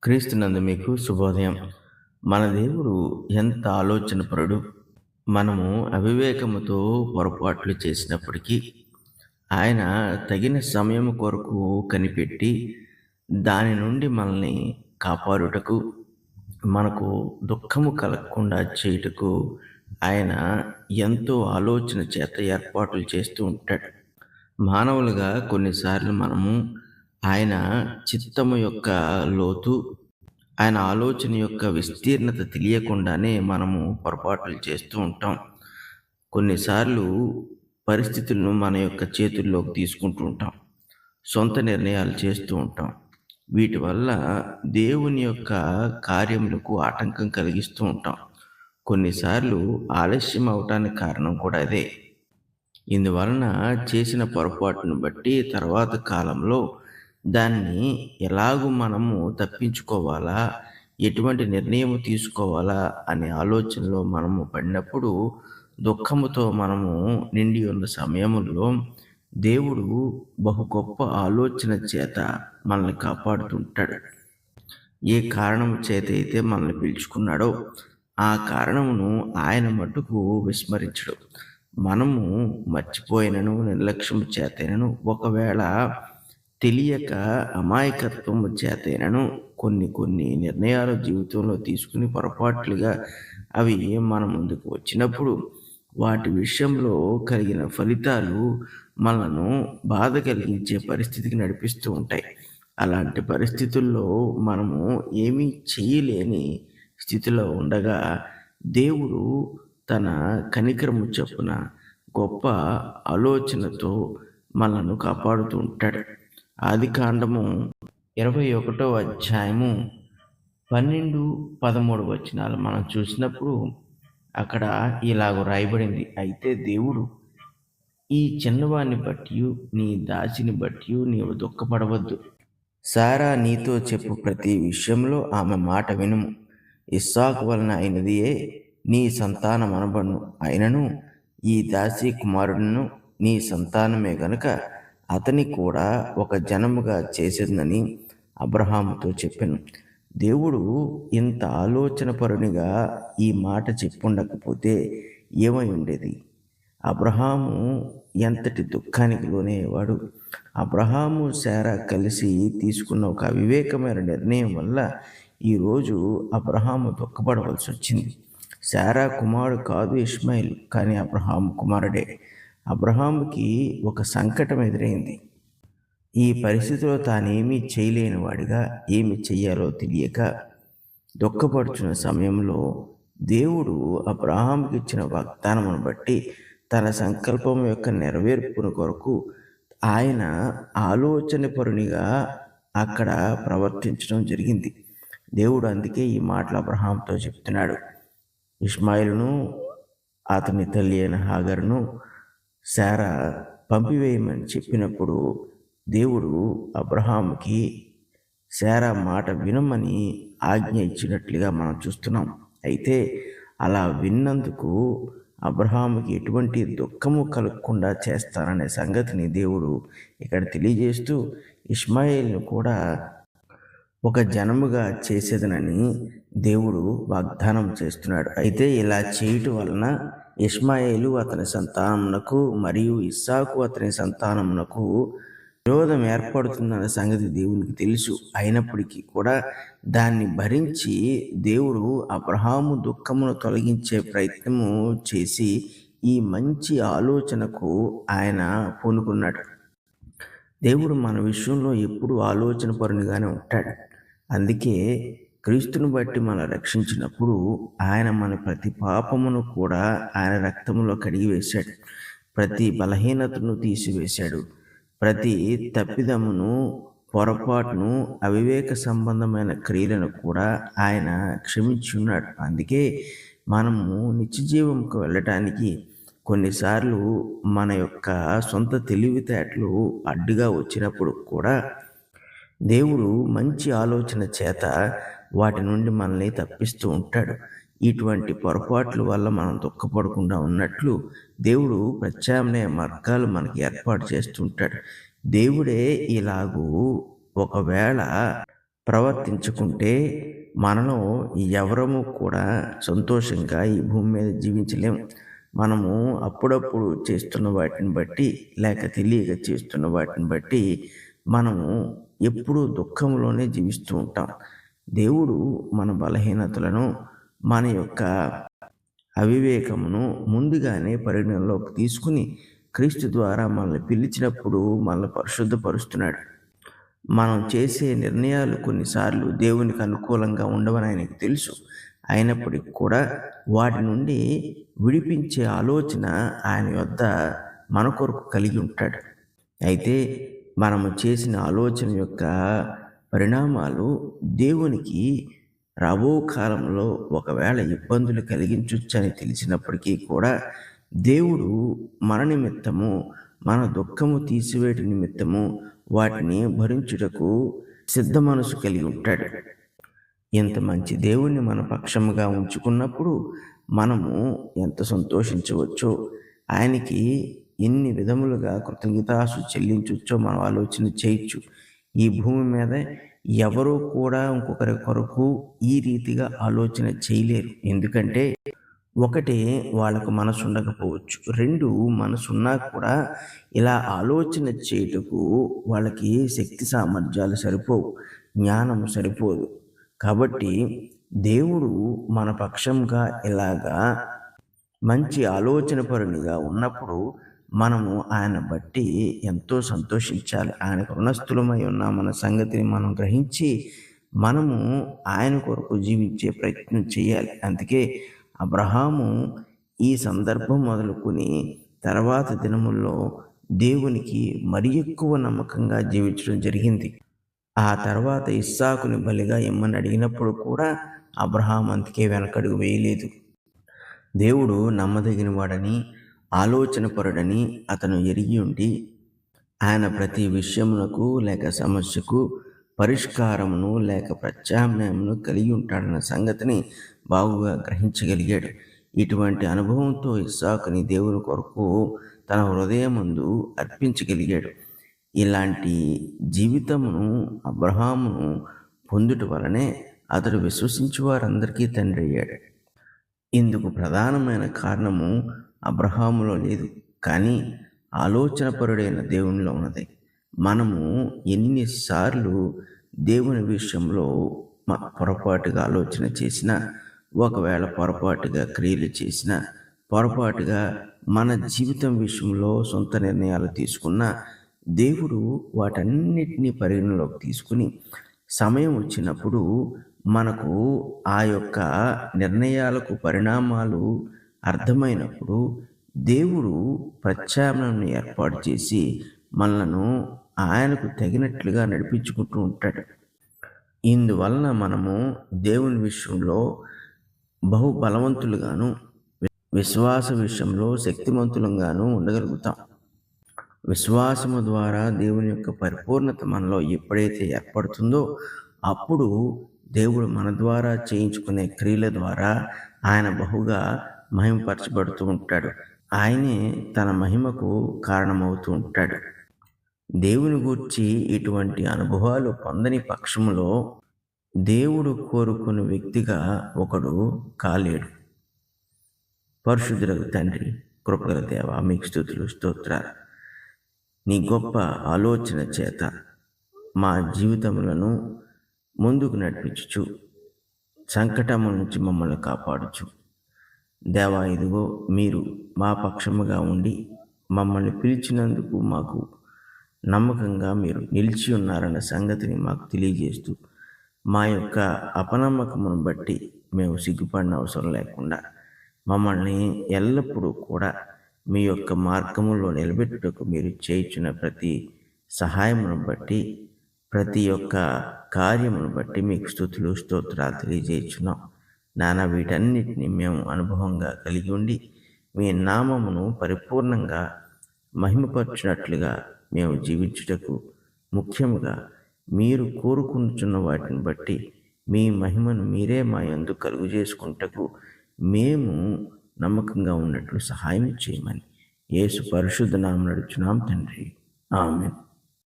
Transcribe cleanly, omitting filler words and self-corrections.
క్రీస్తునందు మీకు శుభోదయం. మన దేవుడు ఎంత ఆలోచనపరుడు. మనము అవివేకముతో పొరపాట్లు చేసినప్పటికీ, ఆయన తగిన సమయం కొరకు కనిపెట్టి, దాని నుండి మనల్ని కాపాడుటకు, మనకు దుఃఖము కలగకుండా చేయుటకు, ఆయన ఎంతో ఆలోచన చేత ఏర్పాట్లు చేస్తూ ఉంటాడు. మానవులుగా కొన్నిసార్లు మనము ఆయన చిత్తము యొక్క లోతు, ఆయన ఆలోచన యొక్క విస్తీర్ణత తెలియకుండానే మనము పొరపాట్లు చేస్తూ ఉంటాం. కొన్నిసార్లు పరిస్థితులను మన యొక్క చేతుల్లోకి తీసుకుంటూ ఉంటాం. సొంత నిర్ణయాలు చేస్తూ ఉంటాం. వీటి వల్ల దేవుని యొక్క కార్యములకు ఆటంకం కలిగిస్తూ ఉంటాం. కొన్నిసార్లు ఆలస్యం అవటానికి కారణం కూడా అదే. ఇందువలన చేసిన పొరపాటును బట్టి తర్వాత కాలంలో దాన్ని ఎలాగూ మనము తప్పించుకోవాలా, ఎటువంటి నిర్ణయం తీసుకోవాలా అనే ఆలోచనలో మనము పడినప్పుడు, దుఃఖముతో మనము నిండి ఉన్న సమయములో దేవుడు బహు గొప్ప ఆలోచన చేత మనల్ని కాపాడుతుంటాడు. ఏ కారణం చేత అయితే మనల్ని పిలుచుకున్నాడో ఆ కారణమును ఆయన మట్టుకు విస్మరించడు. మనము మర్చిపోయినను, నిర్లక్ష్యం చేతైనను, ఒకవేళ తెలియక అమాయకత్వము చేతైనను కొన్ని నిర్ణయాలు జీవితంలో తీసుకుని పొరపాట్లుగా అవి మన ముందుకు వచ్చినప్పుడు, వాటి విషయంలో కలిగిన ఫలితాలు మనను బాధ కలిగించే పరిస్థితికి నడిపిస్తూ ఉంటాయి. అలాంటి పరిస్థితుల్లో మనము ఏమీ చేయలేని స్థితిలో ఉండగా, దేవుడు తన కనికరము చొప్పున గొప్ప ఆలోచనతో మనల్ని కాపాడుతూ ఉంటాడు. ఆదికాండము 21వ అధ్యాయము 12, 13 వచనాలు మనం చూసినప్పుడు అక్కడ ఇలాగ రాయబడింది. అయితే దేవుడు, ఈ చిన్నవాణ్ణి బట్టి, నీ దాసిని బట్టి నీవు దుఃఖపడవద్దు. సారా నీతో చెప్పు ప్రతి విషయంలో ఆమె మాట వినుము. ఇస్సాకు వలన అయినదియే నీ సంతానం అనబడును. అయినను ఈ దాసి కుమారుడును నీ సంతానమే గనుక అతని కూడా ఒక జనముగా చేసేదని అబ్రహాముతో చెప్పాను. దేవుడు ఇంత ఆలోచనపరునిగా ఈ మాట చెప్పుండకపోతే ఏమై ఉండేది? అబ్రహాము ఎంతటి దుఃఖానికి లోనయ్యేవాడు. అబ్రహాము శారా కలిసి తీసుకున్న ఒక అవివేకమైన నిర్ణయం వల్ల ఈరోజు అబ్రహాము దుఃఖపడవలసి వచ్చింది. శారా కుమారుడు కాదు ఇష్మాయిల్, కానీ అబ్రహాము కుమారుడే. అబ్రహాముకి ఒక సంకటం ఎదురైంది. ఈ పరిస్థితిలో తానేమీ చేయలేని వాడిగా, ఏమి చెయ్యాలో తెలియక దుఃఖపడుచున్న సమయంలో దేవుడు అబ్రహాముకి ఇచ్చిన వాగ్దానమును బట్టి తన సంకల్పం యొక్క నెరవేర్పును కొరకు ఆయన ఆలోచనపరునిగా అక్కడ ప్రవర్తించడం జరిగింది. దేవుడు అందుకే ఈ మాటలు అబ్రహాముతో చెప్తున్నాడు. ఇష్మాయిలును అతని తల్లి అయిన హాగరును శారా పంపివేయమని చెప్పినప్పుడు దేవుడు అబ్రహాముకి శారా మాట వినమని ఆజ్ఞ ఇచ్చినట్లుగా మనం చూస్తున్నాం. అయితే అలా విన్నందుకు అబ్రహాముకి ఎటువంటి దుఃఖము కలగకుండా చేస్తాననే సంగతిని దేవుడు ఇక్కడ తెలియజేస్తూ, ఇష్మాయేలును కూడా ఒక జనముగా చేసేదనని దేవుడు వాగ్దానం చేస్తున్నాడు. అయితే ఇలా చేయటం వలన ఇష్మాయేలు అతని సంతానమునకు మరియు ఇస్సాకు అతని సంతానమునకు విరోధం ఏర్పడుతుందన్న సంగతి దేవునికి తెలుసు. అయినప్పటికీ కూడా దాన్ని భరించి దేవుడు అబ్రహాము దుఃఖమును తొలగించే ప్రయత్నము చేసి ఈ మంచి ఆలోచనకు ఆయన పూనుకున్నాడు. దేవుడు మన విషయంలో ఎప్పుడు ఆలోచన పరునిగానే ఉంటాడు. అందుకే క్రీస్తుని బట్టి మనం రక్షించినప్పుడు ఆయన మన ప్రతి పాపమును కూడా ఆయన రక్తములో కడిగి వేశాడు. ప్రతి బలహీనతను తీసివేశాడు. ప్రతి తప్పిదమును, పొరపాటును, అవివేక సంబంధమైన క్రియలను కూడా ఆయన క్షమించి ఉన్నాడు. అందుకే మనము నిత్యజీవంకు వెళ్ళటానికి కొన్నిసార్లు మన యొక్క సొంత తెలివితేటలు అడ్డుగా వచ్చినప్పుడు కూడా దేవుడు మంచి ఆలోచన చేత వాటి నుండి మనల్ని తప్పిస్తూ ఉంటాడు. ఇటువంటి పొరపాట్ల వల్ల మనం దుఃఖపడకుండా ఉన్నట్లు దేవుడు ప్రత్యామ్నాయ మార్గాలు మనకి ఏర్పాటు చేస్తుంటాడు. దేవుడే ఇలాగూ ఒకవేళ ప్రవర్తించుకుంటే మనలో ఎవరము కూడా సంతోషంగా ఈ భూమి మీద జీవించలేం. మనము అప్పుడప్పుడు చేస్తున్న వాటిని బట్టి లేక తెలియక చేస్తున్న వాటిని బట్టి మనము ఎప్పుడూ దుఃఖంలోనే జీవిస్తూ ఉంటాం. దేవుడు మన బలహీనతలను, మన యొక్క అవివేకమును ముందుగానే పరిగణనలోకి తీసుకుని క్రీస్తు ద్వారా మనల్ని పిలిచినప్పుడు మనల్ని పరిశుద్ధపరుస్తున్నాడు. మనం చేసే నిర్ణయాలు కొన్నిసార్లు దేవునికి అనుకూలంగా ఉండవని ఆయనకు తెలుసు. అయినప్పటికీ కూడా వాటి నుండి విడిపించే ఆలోచన ఆయన యొద్ద మన కొరకు కలిగి ఉంటాడు. అయితే మనము చేసిన ఆలోచన యొక్క పరిణామాలు దేవునికి రాబో కాలంలో ఒకవేళ ఇబ్బందులు కలిగించొచ్చని తెలిసినప్పటికీ కూడా దేవుడు మన నిమిత్తము, మన దుఃఖము తీసివేటి నిమిత్తము వాటిని భరించుటకు సిద్ధ మనసు కలిగి ఉంటాడు. ఇంత మంచి దేవుణ్ణి మన పక్షముగా ఉంచుకున్నప్పుడు మనము ఎంత సంతోషించవచ్చో, ఆయనకి ఎన్ని విధములుగా కృతజ్ఞతాసు చెల్లించవచ్చో మనం ఆలోచన చేయొచ్చు. ఈ భూమి మీద ఎవరూ కూడా ఇంకొకరి కొరకు ఈ రీతిగా ఆలోచన చేయలేరు. ఎందుకంటే ఒకటి, వాళ్ళకు మనసు ఉండకపోవచ్చు. 2, మనసున్నా కూడా ఇలా ఆలోచన చేయుటకు వాళ్ళకి శక్తి సామర్థ్యాలు సరిపోవు, జ్ఞానం సరిపోదు. కాబట్టి దేవుడు మన పక్షంగా ఇలాగా మంచి ఆలోచన పరునిగా ఉన్నప్పుడు మనము ఆయన బట్టి ఎంతో సంతోషించాలి. ఆయనకు రుణస్థులమై ఉన్నామన్న సంగతిని మనం గ్రహించి మనము ఆయన కొరకు జీవించే ప్రయత్నం చేయాలి. అందుకే అబ్రహాము ఈ సందర్భం మొదలుకొని తర్వాత దినముల్లో దేవునికి మరి ఎక్కువ నమ్మకంగా జీవించడం జరిగింది. ఆ తర్వాత ఇస్సాకుని బలిగా ఇమ్మని అడిగినప్పుడు కూడా అబ్రహాం అందుకే వెనకడుగు వేయలేదు. దేవుడు నమ్మదగిన వాడని, ఆలోచనపరుడని అతను ఎరిగి ఉండి ఆయన ప్రతి విషయమునకు లేక సమస్యకు పరిష్కారమును లేక ప్రత్యామ్నాయమును కలిగి ఉంటాడన్న సంగతిని బాగుగా గ్రహించగలిగాడు. ఇటువంటి అనుభవంతో ఇస్సాకుని దేవుని కొరకు తన హృదయమందు అర్పించగలిగాడు. ఇలాంటి జీవితమును అబ్రహామును పొందుట వలనే అతడు విశ్వసించు వారందరికీ తండ్రి అయ్యాడు. ఇందుకు ప్రధానమైన కారణము అబ్రహాములో లేదు, కానీ ఆలోచనపరుడైన దేవునిలో ఉన్నది. మనము ఎన్నిసార్లు దేవుని విషయంలో పొరపాటుగా ఆలోచన చేసినా, ఒకవేళ పొరపాటుగా క్రియలు చేసినా, పొరపాటుగా మన జీవితం విషయంలో సొంత నిర్ణయాలు తీసుకున్నా, దేవుడు వాటన్నిటినీ పరిగణలోకి తీసుకుని సమయం వచ్చినప్పుడు మనకు ఆ యొక్క నిర్ణయాలకు పరిణామాలు అర్థమైనప్పుడు దేవుడు ప్రత్యామ్నాయం ఏర్పాటు చేసి మనలను ఆయనకు తగినట్లుగా నడిపించుకుంటూ ఉంటాడు. ఇందువలన మనము దేవుని విషయంలో బహుబలవంతులుగాను, విశ్వాస విషయంలో శక్తివంతులుగాను ఉండగలుగుతాం. విశ్వాసము ద్వారా దేవుని యొక్క పరిపూర్ణత మనలో ఎప్పుడైతే ఏర్పడుతుందో అప్పుడు దేవుడు మన ద్వారా చేయించుకునే క్రియల ద్వారా ఆయన బహుగా మహిమపరచబడుతూ ఉంటాడు. ఆయనే తన మహిమకు కారణమవుతూ ఉంటాడు. దేవుని గూర్చి ఇటువంటి అనుభవాలు పొందని పక్షములో దేవుడు కోరుకున్న వ్యక్తిగా ఒకడు కాలేడు. పరిశుద్ధులకు తండ్రి, కృపగల దేవ, మీకు స్తుతులు స్తోత్రాలు. నీ గొప్ప ఆలోచన చేత మా జీవితములను ముందుకు నడిపించుచు సంకటముల నుంచి మమ్మల్ని కాపాడుచు దేవా, ఇదిగో మీరు మా పక్షముగా ఉండి మమ్మల్ని పిలిచినందుకు మాకు నమ్మకంగా మీరు నిలిచి ఉన్నారన్న సంగతిని మాకు తెలియజేస్తూ మా యొక్క అపనమ్మకమును బట్టి మేము సిగ్గుపడిన అవసరం లేకుండా మమ్మల్ని ఎల్లప్పుడూ కూడా మీ యొక్క మార్గములో నిలబెట్టుటకు మీరు చేయుచున్న ప్రతి సహాయమును బట్టి, ప్రతి ఒక్క కార్యమును బట్టి మీకు స్తుతులు స్తోత్రాలు తెలియజేయుచున్నాం. నానా వీటన్నిటిని మేము అనుభవంగా కలిగి ఉండి మీ నామమును పరిపూర్ణంగా మహిమపరచునట్లుగా మేము జీవించుటకు, ముఖ్యముగా మీరు కోరుకుంటున్న వాటిని బట్టి మీ మహిమను మీరే మా యందు కలుగు చేసుకుంటకు మేము నమ్మకంగా ఉన్నట్లు సహాయం చేయమని యేసు పరిశుద్ధ నామమున అడుగుచున్నాం తండ్రి. ఆమేన్.